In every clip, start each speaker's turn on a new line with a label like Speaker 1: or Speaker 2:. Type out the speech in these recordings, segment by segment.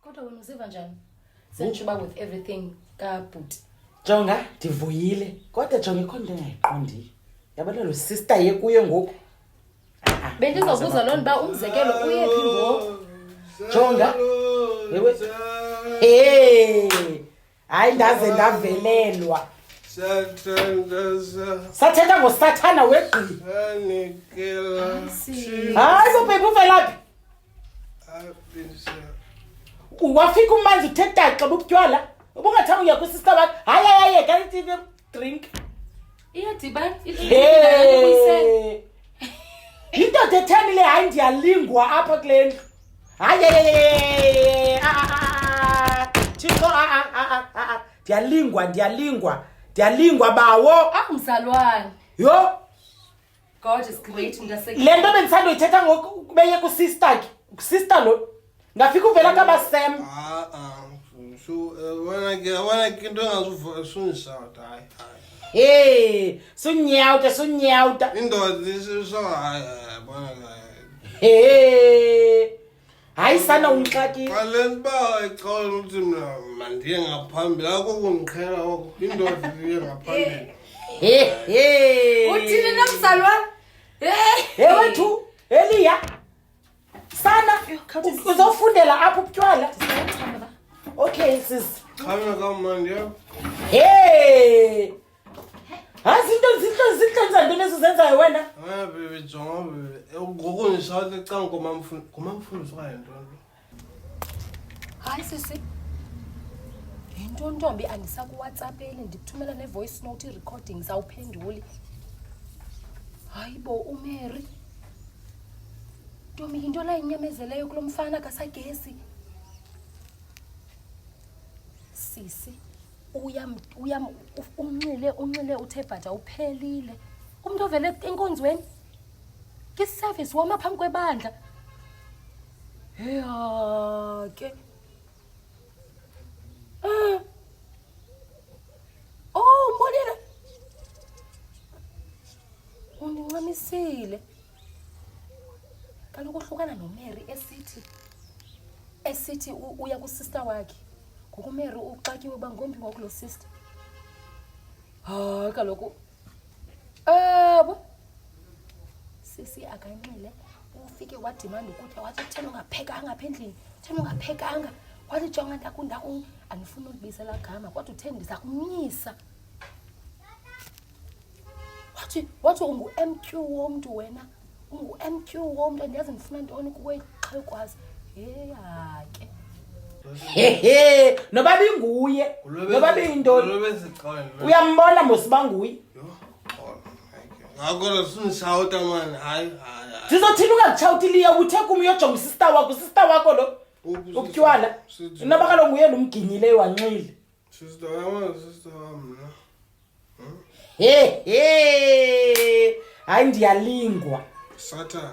Speaker 1: Kodwa wena uziva njani? Senjuba with everything kabhuti.
Speaker 2: Jonga, ndivuyile. Kodwa jonga ikho into engayiqondiyo. Yabona lo sister yekuyo ngoku.
Speaker 1: Bendizobuza loo nto umzekelo uyephi ngoku?
Speaker 2: Jonga. Yewe. Hey! Hayi ndaze ndavelelwa. Sathetha ngosathana wegqi. Hayi bo baby uvelaphi? Wafika umanzi uthetha xa bubutywala. Ubungathanga uya kusister wakhe. Hayi kanti drink.
Speaker 1: Iyadibana
Speaker 2: Hey! Indoda etheni le hayi ndiyalingwa apha kule ndlu. Hayi Thixo ndiyalingwa bawo.
Speaker 1: Mzalwane.
Speaker 2: Yo.
Speaker 1: God is great ndaseke.
Speaker 2: Le nto bendisandoyithetha ngoku beye kusister ke. Sister lo. Ngafika uvela kaba Sam.
Speaker 3: So wena ke into engazuvasunisauta hayi.
Speaker 2: Hey, sunyauta.
Speaker 3: Indoda isiso hayi bona
Speaker 2: Hey. Hayi sana unxaki.
Speaker 3: Qaleni ba ixola ukuthi mina mandiye ngaphambili akokungiqhela okho indoda iye ngaphambili.
Speaker 1: Uthini namzalwane?
Speaker 2: Wethu, Eliya. Sana uzofundela apha ubutywala. Okay sis.
Speaker 3: Khanya kamandi ya.
Speaker 2: Hey. Izinto zantoni ezizenzayo wena?
Speaker 3: Bebe jonga bebe. Ngokungishathi ecanga komamfundisi kwaye ntoni.
Speaker 1: Hayi sisi. Into ntombi andisakuWhatsAppeli ndikuthumela nevoice note recordings awuphenduli. Hayibo uMary. Ntombi into la inyamezeleyo kulomfana kasagesi. Sisi unxile uthe bhaja uphelile. Umuntu ovele enkonzweni. Kiservice wama phambi kwebandla. Heya ke. Mbonile. Undincamisile. Kaloku uhlukana noMary esithi uya kusister wakhe. NgokuMary uxakiwe bangombi ngokulo sister. Hayi kaloku. Sisi akanxile. Ufike wadimanda ukutya wathi thena ungaphekanga apha endlini. Thena ungaphekanga. Wathi jonga ndaku andifuna ukubisa la gama kwathi utheni ndiza kumnyisa. Wathi ungu-MQ womntu wena. Ungu-MQ womntu andiyazi ndifuna ntoni kuwe xhekwazi. Ke.
Speaker 2: Noba binguye. Noba biyintoni. Uyambona mosiba nguye.
Speaker 3: Ngakho sunishauta man hayi.
Speaker 2: Sizothina ungakutshawuti liya uthe kum uyojonga usister wakho lo. Ubutywala. Noba kaloku nguye nomginyileyo wanxile.
Speaker 3: Sister wami.
Speaker 2: Hayi ndiyalingwa.
Speaker 3: Satan.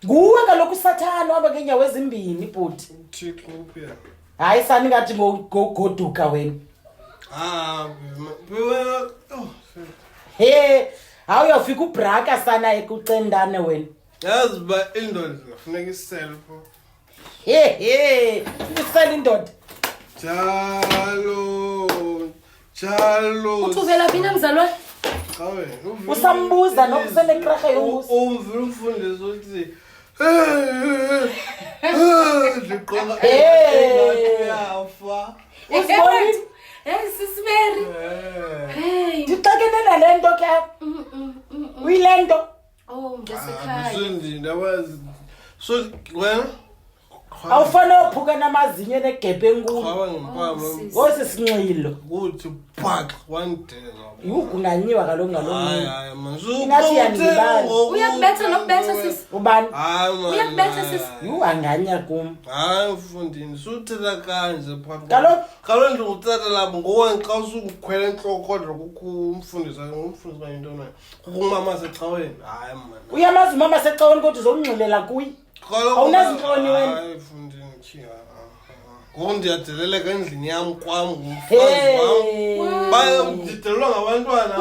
Speaker 2: Nguwe kaloku uSathane waba ngeenyawo ezimbini bhuti.
Speaker 3: Uthixo uphela.
Speaker 2: Hayi sani ngathi ngogoduka wena. Hawu uyafika ubraka sana ekucendane wena.
Speaker 3: Yazi ba indoda kufuneka iselfo.
Speaker 2: Isela indoda.
Speaker 3: Jalo.
Speaker 1: Uthuvela phi namzalwane?
Speaker 3: Hawe,
Speaker 2: usambuza nokusele krahe yombuso.
Speaker 3: Umfundisi uthi liqola yafa.
Speaker 2: Usiboni?
Speaker 1: Sis Mary.
Speaker 2: Ndixakene nale nto ke. Uyilento.
Speaker 1: Ngesekhaya.
Speaker 3: Usindini abazi. So wena
Speaker 2: awufana uphuka namazinyo negebhe enkulu.
Speaker 3: Khaba ngempama.
Speaker 2: Ngosisinxilo.
Speaker 3: Kuthi phaq one day.
Speaker 2: Ugunganyiwa kaloku ngaloo
Speaker 3: Hayi
Speaker 2: muntu.
Speaker 3: hayi manje.
Speaker 2: Ingathi yandibala.
Speaker 1: Uyakubetha nokubetha sisi.
Speaker 2: Ubani?
Speaker 3: Hayi man.
Speaker 1: Uyakubetha sisi.
Speaker 2: Anganya kum.
Speaker 3: Hayi mfundini suthela kanje phaq.
Speaker 2: Kaloku
Speaker 3: ndingutata labo ngowe xa usukhwela enhloko kodwa kukho umfundisi kanye into nayo. Kukumama secaweni. Hayi man.
Speaker 2: Uyamazi umama secaweni kodwa uzomnxilela kuyi. Awunazintloni wena.
Speaker 3: Hayi mfundini chiya. ngoku ndiyadeleleka endlini yam kwam ngumfazi wam baye ndidelelwa ngabantwana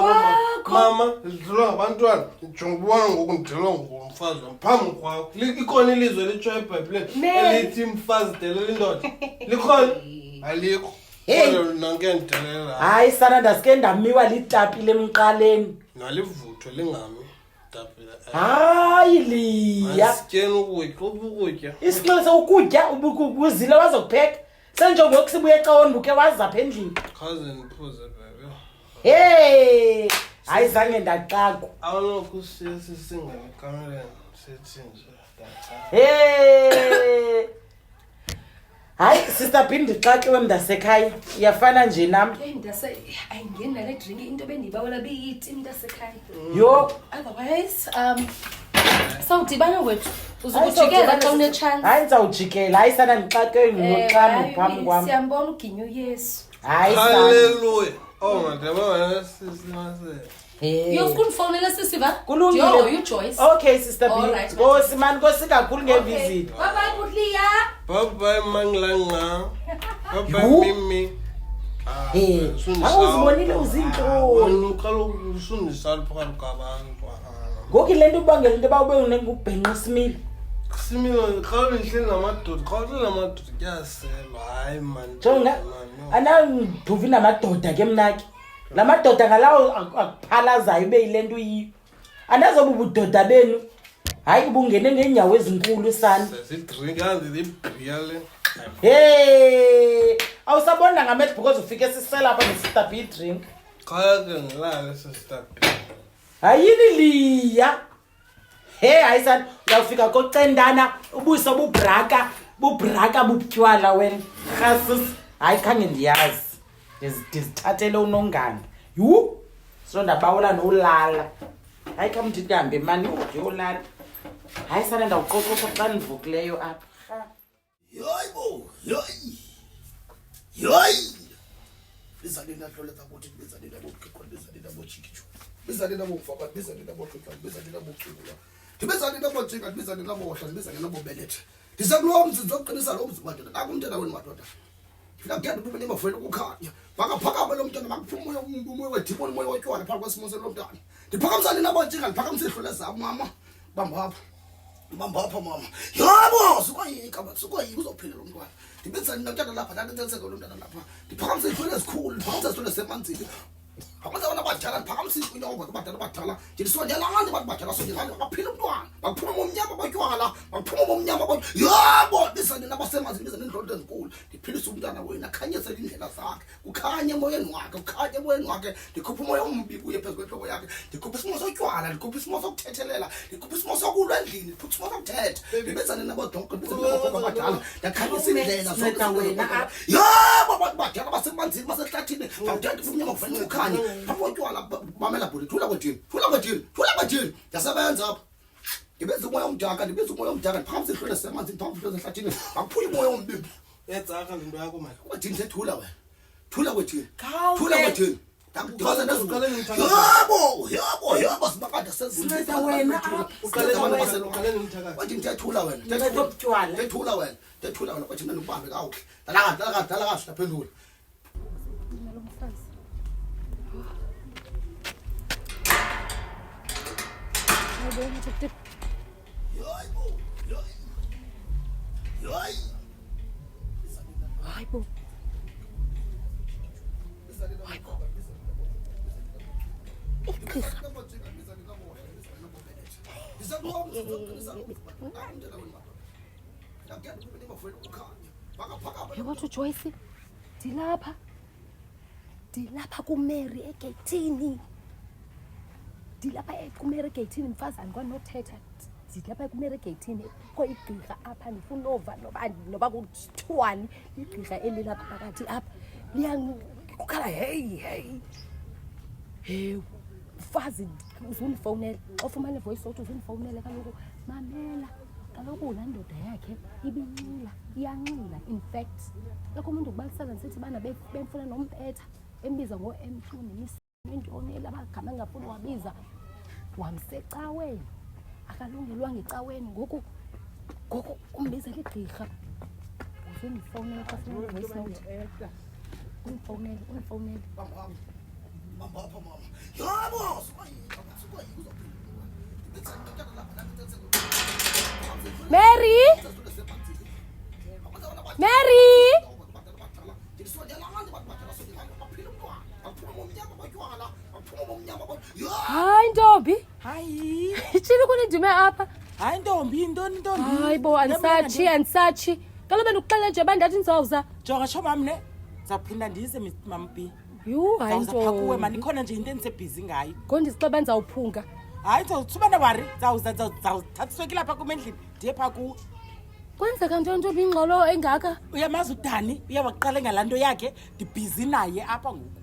Speaker 3: mama ndidelelwa ngabantwana ndijonga ubona ngoku ndidelelwa ngumfazi wam phambi kwakho ikhona ilizwe elitshoyo ebhayibhileni elithi mfazi delela indoda likhona alikho kodwa nanke ndidelela
Speaker 2: hayi sana ndasike ndamiwa litapile emqaleni
Speaker 3: nalivutho lingami tapile
Speaker 2: hayi liya
Speaker 3: sityeni ukutya
Speaker 2: isinxele ukutya ubuzile wazokupheka senjongoku sibuye ecaweni uke wazapha endlini
Speaker 3: khaze ndiphuze bebe
Speaker 2: hey hayi zange ndaxakwa
Speaker 3: awunokho sisingene ekamereni sithi nje
Speaker 2: hey hayi sister Pindi ndixakiwe mntasekhaya iyafana nje nam
Speaker 1: ayingeni nale drink into bendiyibawela biyiti mntasekhaya
Speaker 2: yo
Speaker 1: otherwise sawudibana wethu uzukujikela xa unechance
Speaker 2: hayi ndizawujikela hayi sana ndixakwe ngoxamo phambi kwam
Speaker 1: siyambona uginyo uyesu
Speaker 2: hayi
Speaker 3: haleluya madaba sisimase
Speaker 1: uyokundifowunela sisiva
Speaker 2: kulungile
Speaker 1: uJoyce
Speaker 2: okay sister Pindi nkosi mani nkosi kakhulu ngevisit
Speaker 1: bye bye Butliya
Speaker 3: bye mangilanga bye mimi
Speaker 2: awuzibonile uzintoni
Speaker 3: kaloku usundisala phakathi kwabantu
Speaker 2: ngoku le nto ubangela into yoba ube unengubhenqa simile
Speaker 3: simile kaloku ndihleli namadoda kaloku namadoda kuyaselwa hayi mani
Speaker 2: jonga anandiduvi namadoda ke mnake la madoda ngalawo akuphalazayo ube yile nto uyiyo andazoba ubudoda benu hayi ubungene ngeenyawo ezinkulu sana
Speaker 3: sidrink andilibhiya le
Speaker 2: hey awusabona ngamehlo because ufike sisela apha nesister B drink
Speaker 3: khaya ke ngilale sister B
Speaker 2: hayini liya hey hayi sana uyawufika kocendana ubuso bubraka bubutywala wena khasis hayi khange ndiyazi ndizithathele unonganga yu so ndabawula nolala hayi kamndithi kambe mani uyolala hayi sana ndawuqoqoqa xa ndivukileyo apha
Speaker 4: yoyibo yoyi bizalenda hloleza ukuthi bizalenda bokuqoqa bizalenda bochikicho bizalenda bokufaka bizalenda bokuqoqa bizalenda bokuqula ndibizalenda bojinga ndibizalenda bohla ndibizalenda bobelethe ndisakulowo mzinzi oqinisa lo mzi madoda nakumntana wenu madoda fika ngeke ndiphuma nemafweni ukukhanya bakaphakama lo mntana bakuphuma umoya wedimoni umoya wotywala phambi kwesimo lo mntana ndiphakamsane nabojinga ndiphakamise ihlole zam mama bamba apha mama yabo sikoyika uzophila lo mntwana ndibenzani nomntana lapha nantentseke lo mntana lapha ndiphakamise ihlole ezikhulu ndiphakamise ihlole semanzini Hakuza wana badala phakamise into ngoba badala badala ndisondela ngani abantu badala sondela baphila umntwana bakuphuma momnyama batywala bakuphuma momnyama yabo bisani nabasemanzi bizana indlondo ezinkulu ndiphilisa umntwana wena khanyisa indlela zakhe ukhanye emoyeni wakhe ndikhupha umoya ombi kuye phezulu kwenhloko yakhe ndikhupha isimo sotywala ndikhupha isimo sokuthethelela ndikhupha isimo sokulwa endlini ndikhupha isimo sokuthetha ndibezane nabodonke bizana badala ndakhanyisa indlela
Speaker 2: zeta wena
Speaker 4: yabo abantu badala basemanzini basehlathini bawuthanda umnyama kufanele ukhanye abotywala bamela bhuli thula kwedini yasebenza apha ndibenza umoya omdaka ndiphakamisa ihlole semanzini phambi ehlathini akuphula umoya ombi
Speaker 3: yetsaka into yakho manje
Speaker 4: kwedini sethula wena thula kwedini yabo sibakade
Speaker 2: Sinceda wena
Speaker 3: uqale ngimthakathi
Speaker 4: wathi ngiyethula wena ndethula wena wathi mina ngibambe kahle dala kahle laphendula
Speaker 1: Yewathu Joyce dilapha kuMary egeyithini dilapha kuMary egeyithini mfazana kwanothetha dilapha kuMary egeyithini kho igqirha apha ndifuna ova noba kuthiwani igqirha elilapha phakathi apha liyakukhala hey mfazi uzundifowunela xa ufumane voice note uzundifowunele kaloku mamela kaloku laa ndoda yakhe iyanxila in fact lakho umuntu ukubalisela ndisithi bana bemfuna nompetha embiza ngo-M2 nemisentoni elabagama engafuni wabiza wamsecaweni akalungelwanga ecaweni ngoku umbizela igqirha Undifonele xa ufuna voice note. Undifonele.
Speaker 4: Mama apha mama. Yabo, sikwayi
Speaker 1: Mary! Hayi ntombi.
Speaker 2: Hayi.
Speaker 1: Itshini kunindime apha.
Speaker 2: Hayi ntombi, intoni ntombi?
Speaker 1: Hayi bo andisachi. Kaloku bendikuxelela nje bandathi ndizawuza.
Speaker 2: Jonga tsho mam ne. Zawuphinda ndize Mama B.
Speaker 1: Yhu, hayi
Speaker 2: Zawuza kuwe man,
Speaker 1: ntombi.
Speaker 2: ikhona nje into endisebhizi ngayo.
Speaker 1: Ngondisixeba ndizawuphunga.
Speaker 2: Hayi suba nawari, zawuthathiswe lapha kum endlini. Ndiye phaa kuwe.
Speaker 1: Kwenzeka ntoni ntombi ingxolo engaka?
Speaker 2: Uyamazi uDani, uyawaqala ngalaa nto yakhe, ndibhizi naye apha ngoku.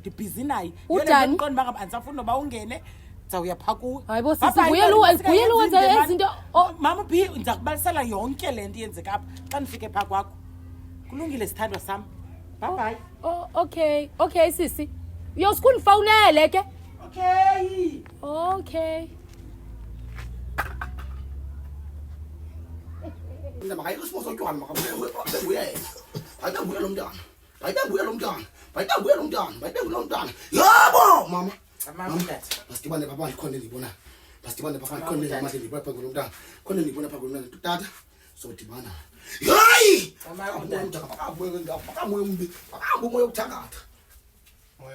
Speaker 2: Ndibhizi naye.
Speaker 1: uDani?
Speaker 2: Ndiqonda uba ngaba andisafuni noba ungene, ndizawuya phaa kuwe.
Speaker 1: Hayi bo sisi,
Speaker 2: Papa,
Speaker 1: vuyela uwenza ezi zinto.
Speaker 2: Mama B, ndiza kubalisela yonke le nto yenzeka apha xa ndifike phaa kwakho. Kulungile sithandwa sam. Bye-bye.
Speaker 1: Oh, okay sisi. Uyosuke undifowunele ke. Okay.
Speaker 4: Ndaba ayikusibozo tywani makabuye yena. Ayibuye lo mntana. Yabo mama.
Speaker 2: Mama tata.
Speaker 4: Basidibane papa ndikhona ndibona. Khona ndibona pha kulo mntana. Khona ndibona pha kulo mntana. Tata sobudibana. Hayi! Moya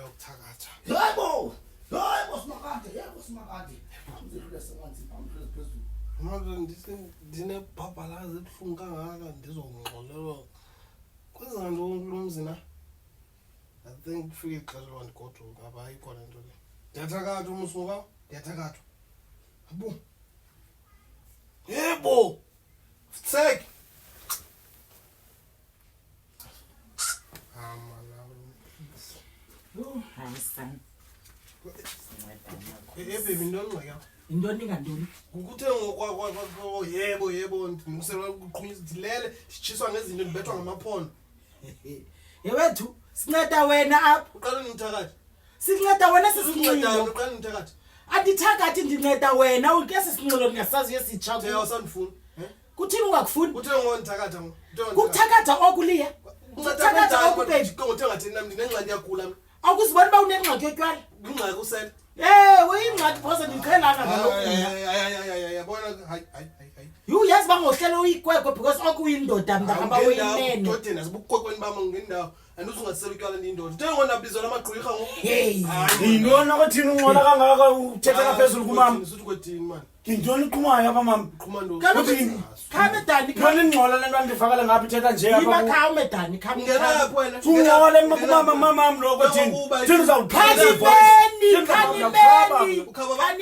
Speaker 4: wokuthakatha. Yebo simakade.
Speaker 3: Manje ndinebhabhalazi ebuhlungu kangaka ndizongxolelwa. Kwenza ntoni kulo mzi na? I think kufike ixesha loba ndigoduke apha ayikho le nto le. Ndiyathakathwa umsuka, ndiyathakathwa. Abo. Yebo! Tsek!
Speaker 2: Hayi son.
Speaker 3: Baby ntoni ngxaki yakho?
Speaker 2: Intoni ngantoni?
Speaker 3: Ukuthe yebo ndinguselwa ukuqhunyisa ndilele nditshiswa ngezinto ndibethwa ngamaphondo.
Speaker 2: Yewethu, sinceda wena apha.
Speaker 3: Uqala ndithakathi.
Speaker 2: Sinceda wena
Speaker 3: Uqala
Speaker 2: sisinxilo.
Speaker 3: ndithakathi.
Speaker 2: Andithakathi ndinceda wena, ungeke sinxilo ndingasazi yesitsha.
Speaker 3: Nje awusandifuni.
Speaker 2: Kuthini ungakufuni?
Speaker 3: Uthe ngondithakatha ngo.
Speaker 2: Kuthakatha okuliya. Kuthakatha okubaby.
Speaker 3: Ngothe ngathi nami ndinengxaki yakugula mina.
Speaker 2: Awukuzibona uba unengxaki yotywala?
Speaker 3: Ingxaki usele.
Speaker 2: Uyingxaki phose ndiqhelanga ngalokhu.
Speaker 3: Yabona hayi.
Speaker 2: Yhu yazi uba ngohlelo uyikwekwe because okuyindoda mntahamba uyinene.
Speaker 3: Ndodeni asibukukwekweni bam ngendawo. Andizungasela utywala ndiyindoda. Uthe ngonabizwa namagqwirha ngo.
Speaker 2: Hey.
Speaker 5: Yintoni abathini unqola kangaka uthethela phezulu kumama?
Speaker 3: Suthi kwethini man.
Speaker 5: Yintoni iqhumayo apha mama?
Speaker 3: Qhuma ndo.
Speaker 2: Khame Dani,
Speaker 5: Yintoni ingxola le nto andifakele ngapha ithetha nje apha
Speaker 2: Yima
Speaker 5: kuwe?
Speaker 2: khame Dani, khame.
Speaker 3: Ngelapho wena.
Speaker 5: Ungxole kumama mamam loko thini? Thini uzawuqhala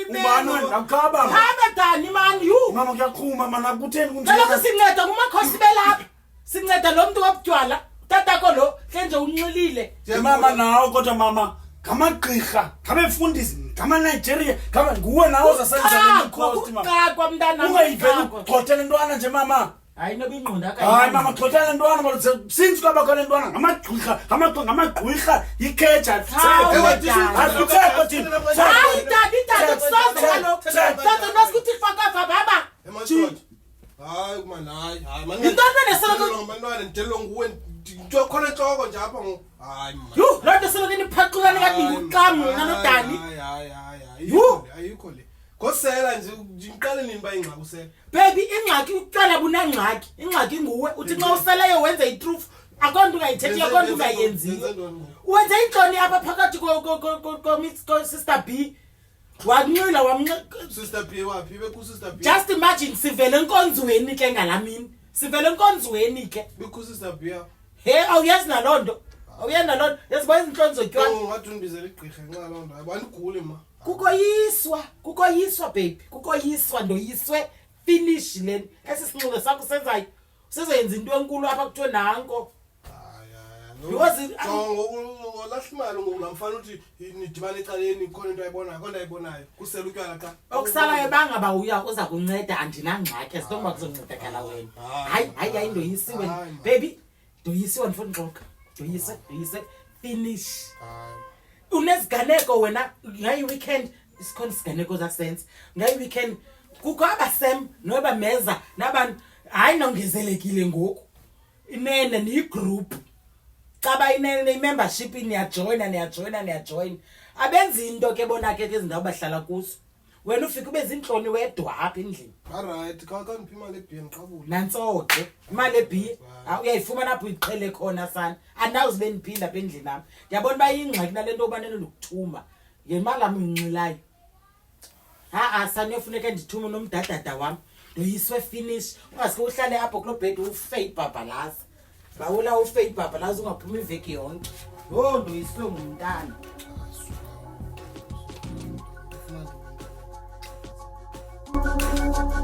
Speaker 5: Ubani wena akukhaba?
Speaker 2: Khame Dani man, yhu.
Speaker 5: Mama kuyaqhuma mana kutheni
Speaker 2: Kaloku
Speaker 5: kunjani?
Speaker 2: sinceda kumakhosi belapha. Sinceda lo muntu wabutywala. Tatako lo, nje unxilile.
Speaker 5: Mama nawo kodwa mama ngamagqirha, ngabefundisi, ngama-Nigeria, nguwe nawe ozasenza le cost mama.
Speaker 2: Ukaqwa mntana.
Speaker 5: Ungayiveli ugxothele ntwana nje mama.
Speaker 2: Hayi noba ingqondo
Speaker 5: Hayi mama gxothele ntwana ngoba since kwabakho le ntwana ngamagqirha ikheja.
Speaker 2: Hayi Dani kusoze kaloku. Soze nosikuthi fakafa baba.
Speaker 3: Emashoti. Hayi man hayi man.
Speaker 2: Yintoni benesoloko?
Speaker 3: Ngomntwana ndithelwe nguwe nto khona enhloko nje apha ngo. Hayi man.
Speaker 2: Yhu, lo nto soloko niphaqulane kade uqamu nanoDani.
Speaker 3: Hayi.
Speaker 2: Yhu.
Speaker 3: Ayikho le. Ngosela nje ngiqale nini ba ingxaki usela.
Speaker 2: Baby, ingxaki utywala bunangxaki. Ingxaki nguwe. Uthi xa useleyo wenze i-truth. Akonto ungayithethi, akonto ungayenziyo. Wenze intloni apha phakathi ko Sister B. Wanxila
Speaker 3: Sister B wapi? Beku Sister B.
Speaker 2: Just imagine sivele enkonzweni ke ngalamini. Sivele enkonzweni ke.
Speaker 3: Beku Sister B.
Speaker 2: Awuyazi nalonto. Awuyazi nalonto. Yaziba izinhloni zotywala.
Speaker 3: Ngathi undibizela igqirha nxa lonto. Abandigule ma.
Speaker 2: Kukoyiswa baby. Kukoyiswa ndoyiswe. Finish leni. Esi sinxilo sakho senzayo. Usezoyenza into enkulu apha kuthiwe nanko.
Speaker 3: Ngolahla imali ngamfana uthi nidibane ecaleni khona into ayibonayo kusela utywala xa
Speaker 2: Okusalayo bangaba uza kunceda andinangxaki ezinomba kuzoncedakala wena. Hayi ndoyisiwe baby. Ndoyisiwe ndifuna uxoxa. Ndoyise finish. Uneziganeko wena ngayi weekend isikhona isiganeko zasense. Ngayi weekend kukho abasem noba meza nabantu hayi nongezelekile ngoku. inene niyigroup caba inene i-membership niyajoyina abenzi into ke bona ke ezindawo bahlala kuzo wena ufike ube zintloni wedwa apha endlini
Speaker 3: Alright, kaniphi imali eBN qabule.
Speaker 2: nantso ke imali ebi uyayifumana apho iqhele khona sana andawuzibe niphinda apha endlini apha ndiyabona uba yingxaki nale nto yoba nenokuthuma ngemali am uyincilayo saniyofuneka ndithume nomdadada wam ndoyiswe finish ungaske uhlale apho kulo bhedi ufe ibhabhalaza bawula ufe ibhabhalaza ungaphuma iveki yonke ndoyiswe ngumntana
Speaker 3: Ufuna